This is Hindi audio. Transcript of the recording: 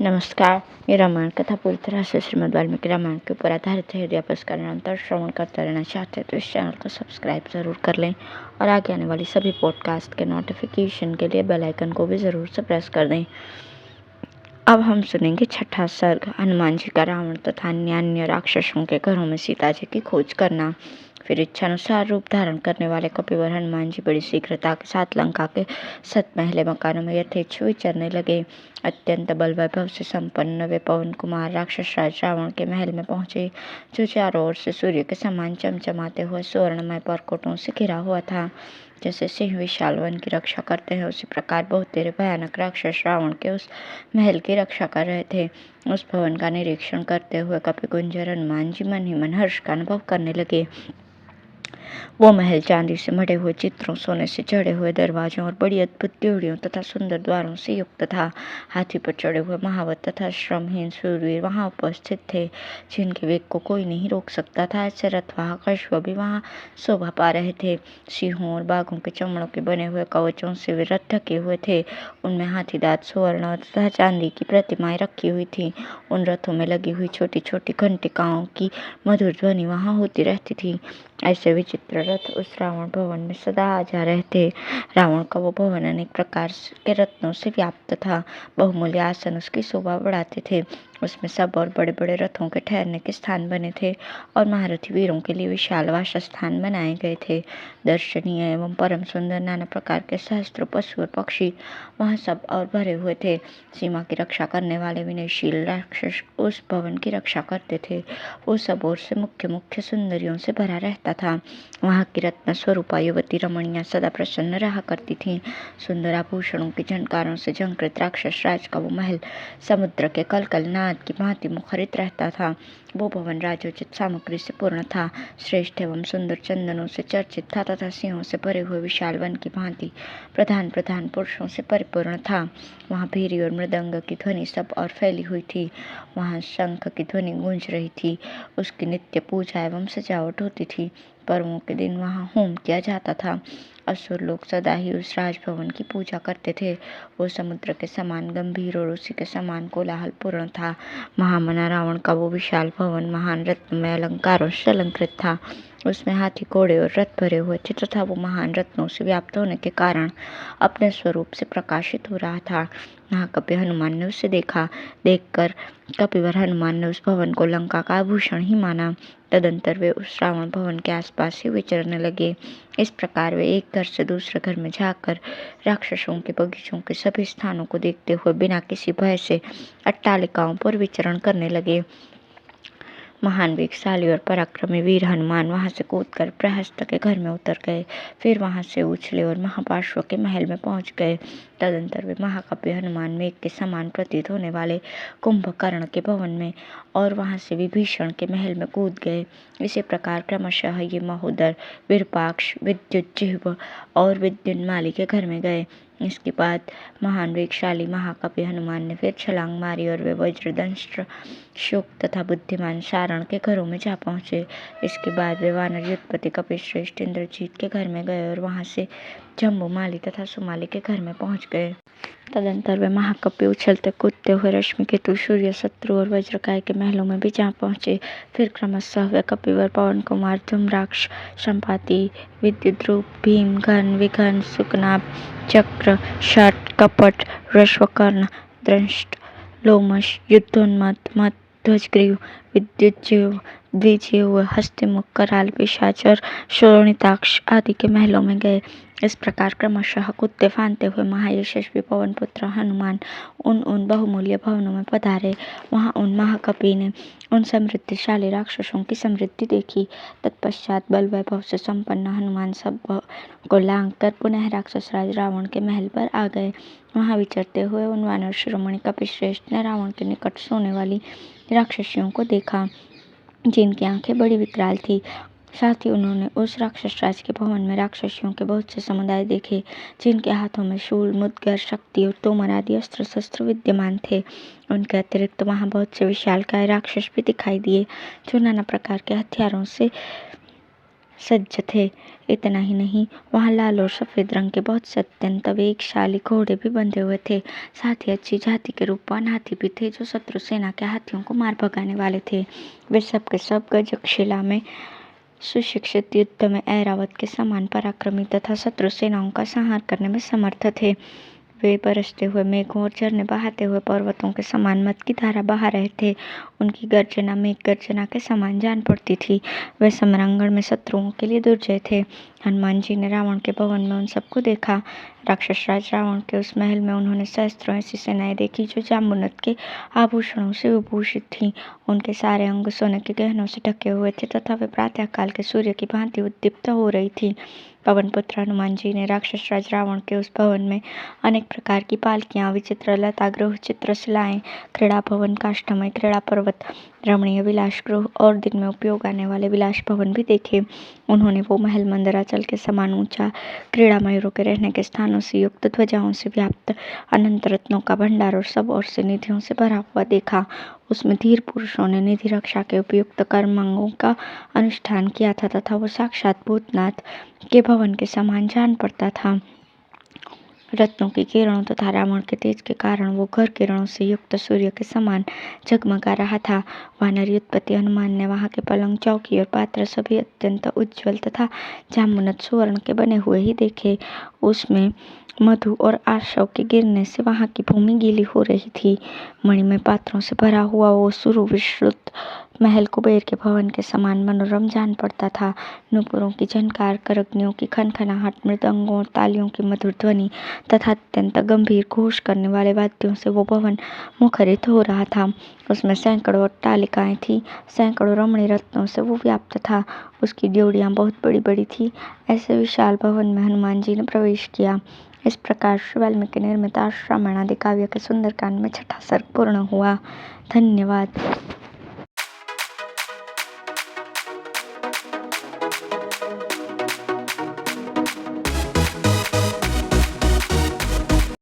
नमस्कार। ये रामायण कथा पूरी तरह से श्रीमद् वाल्मीकि रामायण के ऊपर आधारित है। यदि आप इसका निरंतर श्रवण करते रहना चाहते हैं तो इस चैनल को सब्सक्राइब ज़रूर कर लें और आगे आने वाली सभी पॉडकास्ट के नोटिफिकेशन के लिए बेल आइकन को भी ज़रूर से प्रेस कर दें। अब हम सुनेंगे छठा सर्ग, हनुमान जी का रावण तथा अन्य राक्षसों के घरों में सीता जी की खोज करना। फिर इच्छानुसार रूप धारण करने वाले कपिवर हनुमान जी बड़ी शीघ्रता के साथ लंका के 7 महले मकानों में यथेच्छ विचरने लगे। अत्यंत बल वैभव से संपन्न वे पवन कुमार राक्षस राज रावण के महल में पहुंचे, जो चारों ओर से सूर्य के समान चमचमाते हुए सुवर्णमय परकोटों से घिरा हुआ था। जैसे सिंह विशाल वन की रक्षा करते हैं, उसी प्रकार बहुत तेरे भयानक राक्षस रावण के उस महल की रक्षा कर रहे थे। उस भवन का निरीक्षण करते हुए कपि गुंजर हनुमान जी मन ही मन हर्ष का अनुभव करने लगे। वो महल चांदी से मढ़े हुए चित्रों, सोने से जड़े हुए दरवाजों और बड़ी अद्भुत द्योड़ियों तथा सुंदर द्वारों से युक्त था। हाथी पर चढ़े हुए महावत तथा श्रमहीन शूरवीर वहां उपस्थित थे, जिनके वेग को कोई नहीं रोक सकता था। ऐसे रथवाहक अश्व भी वहां शोभा पा रहे थे। सिंहों और बाघों के चमड़ों के बने हुए कवचों से वे रथ ढके हुए थे। उनमें हाथीदांत, सुवर्ण तथा चांदी की प्रतिमाएं रखी हुई थी। उन रथों में लगी हुई छोटी छोटी घंटिकाओं की मधुर ध्वनि वहां होती रहती थी। ऐसे विचित्र रथ उस रावण भवन में सदा आ जा रहे थे। रावण का वो भवन अनेक प्रकार के रत्नों से व्याप्त था। बहुमूल्य आसन उसकी शोभा बढ़ाते थे। उसमें सब और बड़े बड़े रथों के ठहरने के स्थान बने थे और महारथी वीरों के लिए विशाल वासस्थान बनाए गए थे। दर्शनीय एवं परम सुंदर नाना प्रकार के सहस्त्रों पशु और पक्षी वहां सब और भरे हुए थे। सीमा की रक्षा करने वाले विनयशील राक्षस उस भवन की रक्षा करते थे। वो सब ओर से मुख्य मुख्य सुंदरियों से भरा रहता था। वहां की रत्न स्वरूपा युवती रमणियां सदा प्रसन्न रहा करती थीं। सुंदर आभूषणों की झनकारों से झंकृत राक्षस राज का वो महल समुद्र के कलकल नाद की भांति मुखरित रहता था। वो भवन राजोचित सामग्री से पूर्ण था, श्रेष्ठ एवं सुंदर चंदनों से चर्चित था तथा सिंहों से भरे हुए विशाल वन की भांति प्रधान प्रधान पुरुषों से परिपूर्ण था। वहां भीरी और मृदंग की ध्वनि सब और फैली हुई थी। वहां शंख की ध्वनि गूंज रही थी। उसकी नित्य पूजा एवं सजावट होती थी। पर्वों के दिन वहां होम किया जाता था। असुर लोग सदा ही उस राजभवन की पूजा करते थे। वो समुद्र के समान गंभीर और उसी के समान कोलाहल पूर्ण था। महामना रावण का वो विशाल भवन महान रत्नमय अलंकारों से अलंकृत था। उसमें हाथी, घोड़े और रथ भरे हुए थे तथा वो महान रत्नों से व्याप्त होने के कारण अपने स्वरूप से प्रकाशित हो रहा था। महाकपि हनुमान ने उसे देखा। देखकर कपिवर हनुमान ने उस भवन को लंका का आभूषण ही माना। तदंतर वे उस रावण भवन के आसपास ही विचरने लगे। इस प्रकार वे एक घर से दूसरे घर में जाकर राक्षसों के बगीचों के सभी स्थानों को देखते हुए बिना किसी भय से अट्टालिकाओं पर विचरण करने लगे। महान वेगशाली और पराक्रमी वीर हनुमान वहां से कूदकर प्रहस्त के घर में उतर गए। फिर वहां से उछले और महापार्श्व के महल में पहुंच गए। तदंतर वे महाकपि हनुमान मेघ के समान प्रतीत होने वाले कुंभकर्ण के भवन में और वहां से विभीषण के महल में कूद गए। इसी प्रकार क्रमशः ये महोदर, विरूपाक्ष, विद्युज्जिह्व और विद्युन्माली के घर में गए। इसके बाद महान वेगशाली महाकपि हनुमान ने फिर छलांग मारी और वे वज्रदंष्ट्र, शुक तथा बुद्धिमान सारण के घरों में जा पहुंचे। इसके बाद वे वानर युद्धपति कपिश्रेष्ठ इंद्रजीत के घर में गए और वहां से जम्बूमाली तथा सुमाली के घर में पहुंच गए। तदंतर वे महाकपि उछलते कूदते हुए रश्मिकेतु, सूर्य, शत्रु और वज्रकाय के महलों में भी जा पहुंचे। फिर क्रमशः वे कपिवर, पवन कुमार, धूम्राक्ष, संपाति, विद्युद्रूप, भीम, घन, विघन, सुकनाभ, चक्र, शट, कपट, रश्वकर्ण, दंष्ट, लोमश, युद्धोन्मत्त, मत्त, ध्वजग्रीव, विद्युज्जीव, द्विजीव, हस्तिमुख, कराल, पिशाच और शोणिताक्ष आदि के महलों में गए। इस प्रकार क्रमशः कूदते फांदते हुए महायशस्वी पवन पुत्र हनुमान उन बहुमूल्य भवनों में पधारे। वहां उन महाकपि ने उन समृद्धिशाली राक्षसों की समृद्धि देखी। तत्पश्चात बल वैभव से संपन्न हनुमान सब को लांघ कर पुनः राक्षस राज रावण के महल पर आ गए। वहां विचरते हुए उन वानर शिरोमणि कपिश्रेष्ठ ने रावण के निकट सोने वाली राक्षसियों को देखा, जिनकी आंखें बड़ी विकराल थी। साथ ही उन्होंने उस राक्षस राज के भवन में राक्षसियों के बहुत से समुदाय देखे, जिनके हाथों में शूल, मुद्गर, शक्ति और तोमर आदि अस्त्र शस्त्र विद्यमान थे। उनके अतिरिक्त वहां बहुत से विशालकाय राक्षस भी दिखाई दिए, जो नाना प्रकार के हथियारों से सज्ज थे। इतना ही नहीं, वहाँ लाल और सफेद रंग के बहुत से अत्यंत वेगशाली घोड़े भी बंधे हुए थे। साथ ही अच्छी जाति के रूपवान हाथी भी थे जो शत्रु सेना के हाथियों को मार भगाने वाले थे। वे सब के सब गजशिला में सुशिक्षित, युद्ध में ऐरावत के समान पराक्रमी तथा शत्रु सेनाओं का संहार करने में समर्थ थे। वे बरसते हुए मेघों और झरने बहाते हुए पर्वतों के समान मद की धारा बहा रहे थे। उनकी गर्जना मेघ गर्जना के समान जान पड़ती थी। वे समरांगण में शत्रुओं के लिए दुर्जय थे। हनुमान जी ने रावण के भवन में उन सबको देखा। राक्षस राज रावण के उस महल में उन्होंने सहस्त्रों ऐसी सेनाएं देखी जो जाम्बुनत के आभूषणों से विभूषित थीं। उनके सारे अंग सोने के गहनों से ढके हुए थे तथा वे प्रातःकाल के सूर्य की भांति उद्दीप्त हो रही थी। पवन पुत्र हनुमान जी ने राक्षस राज रावण के उस भवन में अनेक प्रकार की पालकियां, विचित्र लता गृह, चित्रशिलाएं, क्रीड़ा भवन, काष्ठमय क्रीड़ा पर्वत, रमणीय विलास गृह और दिन में उपयोग आने वाले विलास भवन भी देखे। उन्होंने वो महल मंदराचल के समान ऊंचा, क्रीड़ा मयूरों के रहने के स्थानों से युक्त, ध्वजाओं से व्याप्त, अनंत रत्नों का भंडार और सब ओर से निधियों से भरा हुआ देखा। उसमें धीर पुरुषों ने निधि रक्षा के उपयुक्त कर्मांगों का अनुष्ठान किया था तथा वो साक्षात भूतनाथ के भवन के समान जान पड़ता था। रत्नों की किरणों तथा रावण के तेज के कारण वो घर किरणों से युक्त सूर्य के समान जगमगा रहा था। वानर युद्धपति हनुमान ने वहां के पलंग, चौकी और पात्र सभी अत्यंत उज्ज्वल तथा जामुनत सुवर्ण के बने हुए ही देखे। उसमें मधु और आशव के गिरने से वहां की भूमि गीली हो रही थी। मणिमय पात्रों से भरा हुआ वो सुविस्तृत महल कुबेर के भवन के समान मनोरम जान पड़ता था। नूपुरों की झनकार, करगनियों की खनखनाहट, मृदंगों और तालियों की मधुर ध्वनि तथा अत्यंत गंभीर घोष करने वाले वाद्यों से वो भवन मुखरित हो रहा था। उसमें सैकड़ों अट्टालिकाएं थी। सैकड़ों रमणीय रत्नों से वो व्याप्त था। उसकी ड्योढ़ियां बहुत बड़ी बड़ी थी। ऐसे विशाल भवन में हनुमान जी ने प्रवेश किया। इस प्रकार श्री वाल्मीकि निर्मित रामायण आदि काव्य के सुंदरकांड में छठा सर्ग पूर्ण हुआ। धन्यवाद।